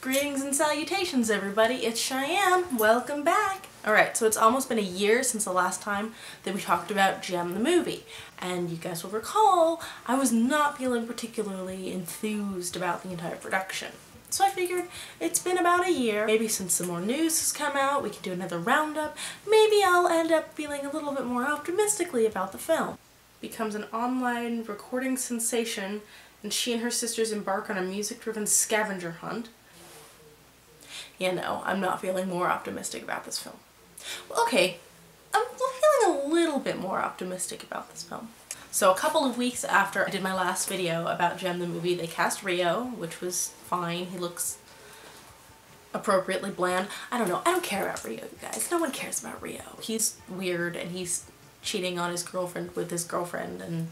Greetings and salutations, everybody. It's Cheyenne. Welcome back. Alright, so it's almost been a year since the last time that we talked about Jem the movie. And you guys will recall, I was not feeling particularly enthused about the entire production. So I figured it's been about a year. Maybe since some more news has come out, we can do another roundup. Maybe I'll end up feeling a little bit more optimistically about the film. Becomes an online recording sensation, and she and her sisters embark on a music-driven scavenger hunt. Yeah, no, I'm not feeling more optimistic about this film. Well, okay, I'm feeling a little bit more optimistic about this film. So a couple of weeks after I did my last video about Jem the movie, they cast Rio, which was fine. He looks appropriately bland. I don't know, I don't care about Rio, you guys. No one cares about Rio. He's weird and he's cheating on his girlfriend with his girlfriend and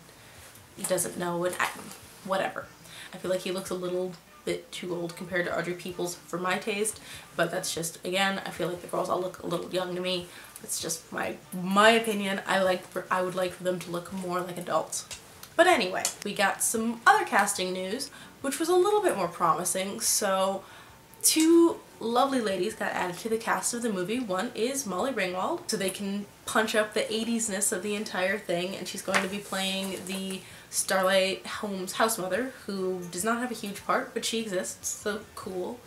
he doesn't know and whatever. I feel like he looks a little bit too old compared to Audrey Peoples for my taste, but that's just, again, I feel like the girls all look a little young to me. It's just my opinion. I would like for them to look more like adults. But anyway, we got some other casting news, which was a little bit more promising. So two lovely ladies got added to the cast of the movie. One is Molly Ringwald, so they can punch up the 80s-ness of the entire thing, and she's going to be playing the Starlight Holmes house mother, who does not have a huge part, but she exists, so cool.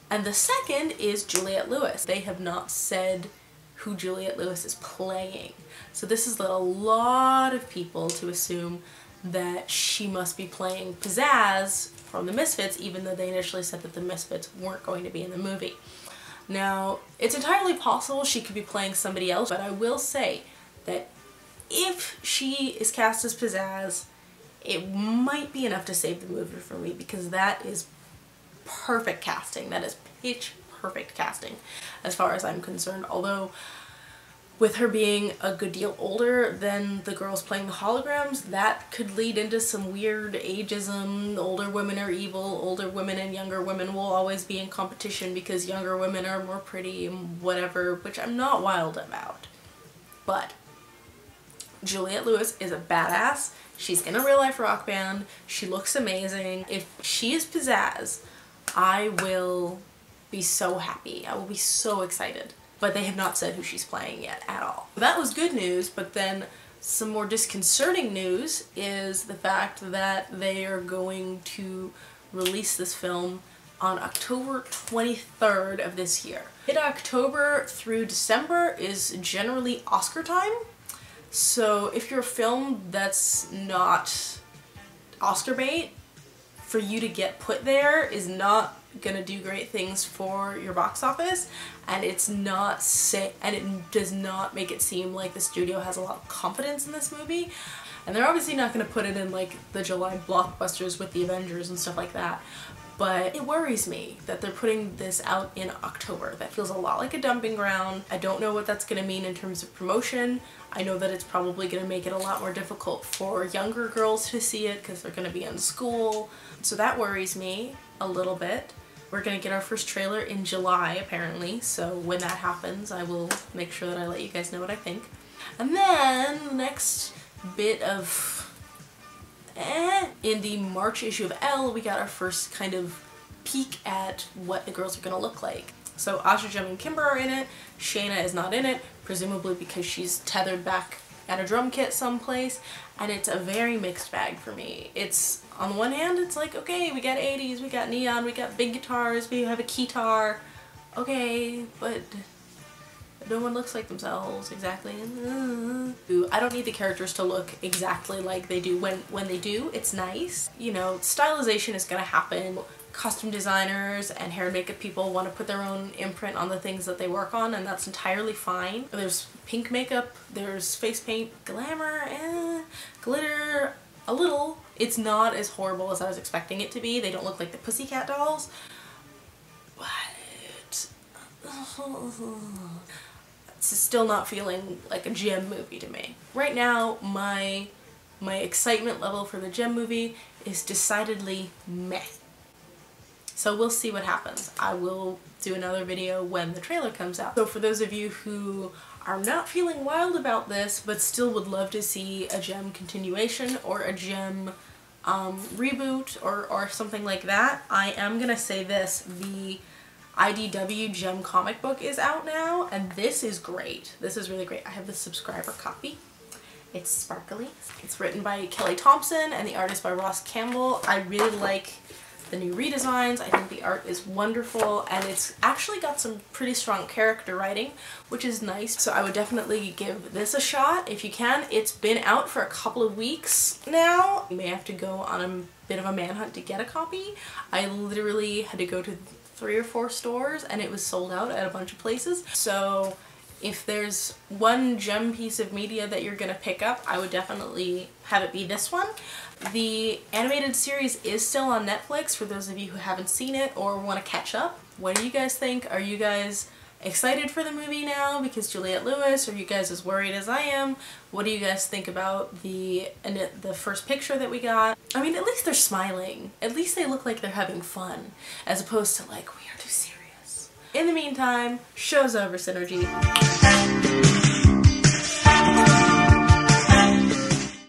And the second is Juliette Lewis. They have not said who Juliette Lewis is playing, so this has led a lot of people to assume that she must be playing Pizzazz from the Misfits, even though they initially said that the Misfits weren't going to be in the movie. Now, it's entirely possible she could be playing somebody else, but I will say that if she is cast as Pizzazz, it might be enough to save the movie for me, because that is perfect casting. That is pitch perfect casting as far as I'm concerned. Although with her being a good deal older than the girls playing the holograms, that could lead into some weird ageism. Older women are evil, older women and younger women will always be in competition because younger women are more pretty and whatever, which I'm not wild about. But Juliette Lewis is a badass. She's in a real life rock band. She looks amazing. If she is Pizzazz, I will be so happy. I will be so excited. But they have not said who she's playing yet at all. That was good news, but then some more disconcerting news is the fact that they are going to release this film on October 23rd of this year. Mid-October through December is generally Oscar time. So if you're a film that's not Oscar bait, for you to get put there is not gonna do great things for your box office, and it's not and it does not make it seem like the studio has a lot of confidence in this movie. And they're obviously not gonna put it in like the July blockbusters with the Avengers and stuff like that. But it worries me that they're putting this out in October. That feels a lot like a dumping ground. I don't know what that's gonna mean in terms of promotion. I know that it's probably gonna make it a lot more difficult for younger girls to see it because they're gonna be in school. So that worries me a little bit. We're gonna get our first trailer in July apparently, so when that happens I will make sure that I let you guys know what I think. And then the next bit of in the March issue of Elle, we got our first kind of peek at what the girls are gonna look like. So Outrageous Jem and Kimber are in it. Shayna is not in it, presumably because she's tethered back at a drum kit someplace, and it's a very mixed bag for me. It's, on the one hand, it's like, okay, we got 80s, we got neon, we got big guitars, we have a keytar, okay, but no one looks like themselves exactly. I don't need the characters to look exactly like they do. When they do, it's nice. You know, stylization is gonna happen. Costume designers and hair and makeup people want to put their own imprint on the things that they work on, and that's entirely fine. There's pink makeup, there's face paint, glamour, glitter, a little. It's not as horrible as I was expecting it to be. They don't look like the Pussycat Dolls, but it's still not feeling like a Jem movie to me. Right now, my excitement level for the Jem movie is decidedly meh. So we'll see what happens. I will do another video when the trailer comes out. So for those of you who are not feeling wild about this but still would love to see a Jem continuation or a Jem reboot or something like that, I am gonna say this: the IDW Jem comic book is out now, and this is great. This is really great. I have the subscriber copy. It's sparkly. It's written by Kelly Thompson and the artist by Ross Campbell. I really like the new redesigns. I think the art is wonderful, and it's actually got some pretty strong character writing, which is nice. So I would definitely give this a shot if you can. It's been out for a couple of weeks now. You may have to go on a bit of a manhunt to get a copy. I literally had to go to 3 or 4 stores and it was sold out at a bunch of places. So if there's one Jem piece of media that you're gonna pick up, I would definitely have it be this one. The animated series is still on Netflix for those of you who haven't seen it or want to catch up. What do you guys think? Are you guys excited for the movie now because Juliette Lewis? Are you guys as worried as I am? What do you guys think about the first picture that we got? I mean, at least they're smiling. At least they look like they're having fun, as opposed to like, we are too serious. In the meantime, show's over, Synergy.